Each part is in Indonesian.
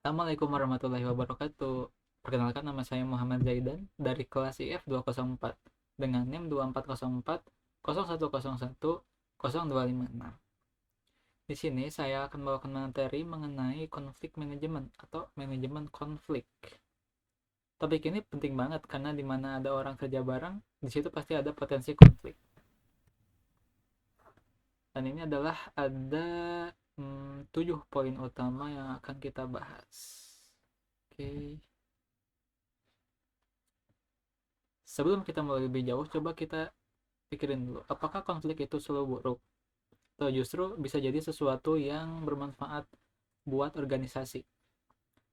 Assalamualaikum warahmatullahi wabarakatuh. Perkenalkan, nama saya Muhammad Zaidan dari kelas IF 204 dengan NIM 2404 0101 0256. Di sini saya akan membawakan materi mengenai konflik manajemen atau manajemen konflik. Topik ini penting banget karena di mana ada orang kerja bareng, di situ pasti ada potensi konflik. Dan ini adalah ada 7 poin utama yang akan kita bahas. Oke. Sebelum kita mulai lebih jauh, coba kita pikirin dulu, apakah konflik itu selalu buruk? Atau justru bisa jadi sesuatu yang bermanfaat buat organisasi?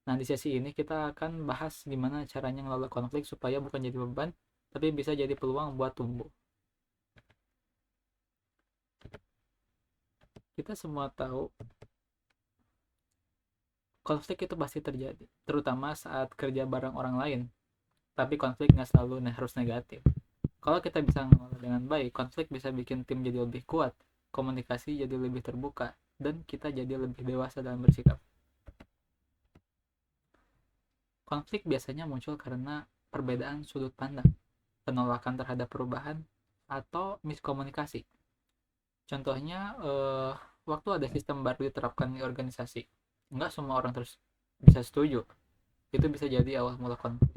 Nah, di sesi ini kita akan bahas gimana caranya ngelola konflik supaya bukan jadi beban, tapi bisa jadi peluang buat tumbuh. Kita semua tahu konflik itu pasti terjadi, terutama saat kerja bareng orang lain. Tapi konflik nggak selalu harus negatif. Kalau kita bisa mengelola dengan baik, konflik bisa bikin tim jadi lebih kuat, komunikasi jadi lebih terbuka, dan kita jadi lebih dewasa dalam bersikap. Konflik biasanya muncul karena perbedaan sudut pandang, penolakan terhadap perubahan, atau miskomunikasi. Contohnya, waktu ada sistem baru diterapkan di organisasi, nggak semua orang terus bisa setuju. Itu bisa jadi awal mula konflik.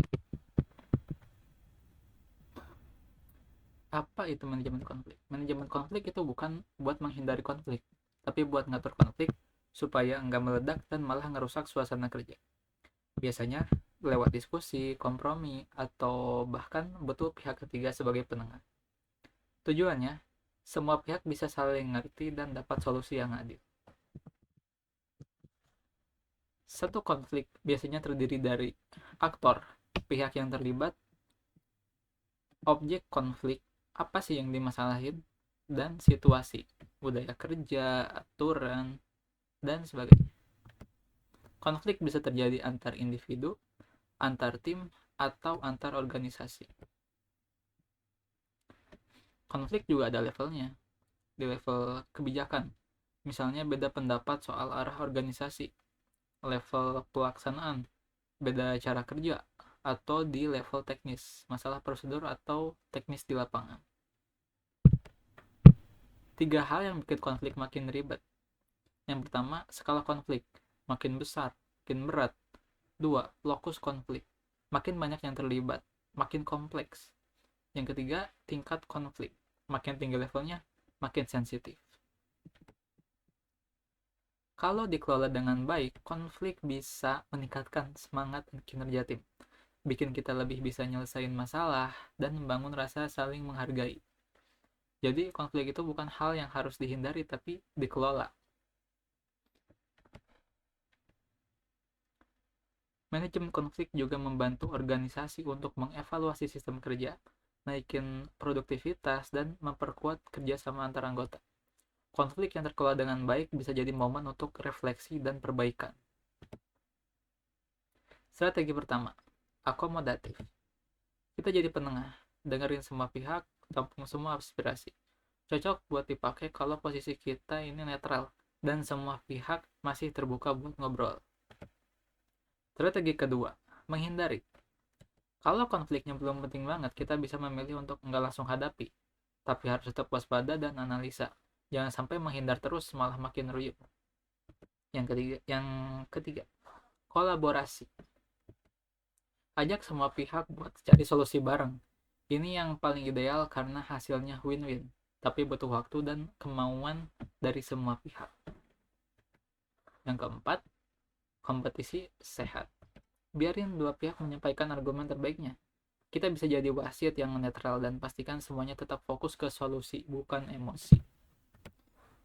Apa itu manajemen konflik? Manajemen konflik itu bukan buat menghindari konflik, tapi buat ngatur konflik supaya enggak meledak dan malah ngerusak suasana kerja. Biasanya lewat diskusi, kompromi, atau bahkan butuh pihak ketiga sebagai penengah. Tujuannya, semua pihak bisa saling ngerti dan dapat solusi yang adil. Satu konflik biasanya terdiri dari aktor, pihak yang terlibat, objek konflik, apa sih yang dimasalahin, dan situasi, budaya kerja, aturan, dan sebagainya. Konflik bisa terjadi antar individu, antar tim, atau antar organisasi. Konflik juga ada levelnya. Di level kebijakan, misalnya beda pendapat soal arah organisasi. Level pelaksanaan, beda cara kerja, atau di level teknis, masalah prosedur atau teknis di lapangan. 3 hal yang bikin konflik makin ribet. Yang pertama, skala konflik makin besar, makin berat. 2, lokus konflik, makin banyak yang terlibat, makin kompleks. Yang ketiga, tingkat konflik, makin tinggi levelnya, makin sensitif. Kalau dikelola dengan baik, konflik bisa meningkatkan semangat dan kinerja tim, bikin kita lebih bisa nyelesain masalah, dan membangun rasa saling menghargai. Jadi konflik itu bukan hal yang harus dihindari, tapi dikelola. Manajemen konflik juga membantu organisasi untuk mengevaluasi sistem kerja, naikin produktivitas, dan memperkuat kerjasama antar anggota. Konflik yang terkelola dengan baik bisa jadi momen untuk refleksi dan perbaikan. Strategi pertama, akomodatif. Kita jadi penengah, dengerin semua pihak, tampung semua aspirasi. Cocok buat dipakai kalau posisi kita ini netral dan semua pihak masih terbuka buat ngobrol. Strategi kedua, menghindari. Kalau konfliknya belum penting banget, kita bisa memilih untuk nggak langsung hadapi, tapi harus tetap waspada dan analisa. Jangan sampai menghindar terus malah makin ruyuk. Yang ketiga, kolaborasi. Ajak semua pihak buat cari solusi bareng. Ini yang paling ideal karena hasilnya win-win, tapi butuh waktu dan kemauan dari semua pihak. Yang keempat, kompetisi sehat. Biarin dua pihak menyampaikan argumen terbaiknya. Kita bisa jadi wasit yang netral dan pastikan semuanya tetap fokus ke solusi, bukan emosi.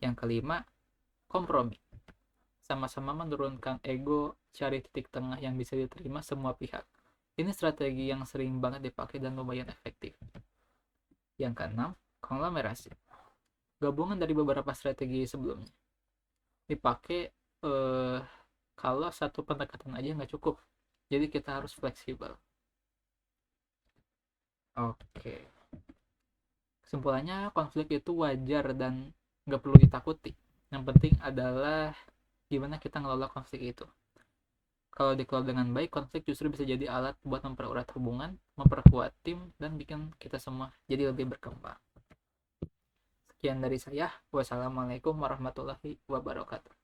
Yang kelima, kompromi. Sama-sama menurunkan ego, cari titik tengah yang bisa diterima semua pihak. Ini strategi yang sering banget dipakai dan lumayan efektif. Yang keenam, konglomerasi. Gabungan dari beberapa strategi sebelumnya. Dipakai kalau satu pendekatan aja nggak cukup. Jadi kita harus fleksibel. Oke. Kesimpulannya, konflik itu wajar dan nggak perlu ditakuti. Yang penting adalah gimana kita ngelola konflik itu. Kalau dikelola dengan baik, konflik justru bisa jadi alat buat mempererat hubungan, memperkuat tim, dan bikin kita semua jadi lebih berkembang. Sekian dari saya. Wassalamualaikum warahmatullahi wabarakatuh.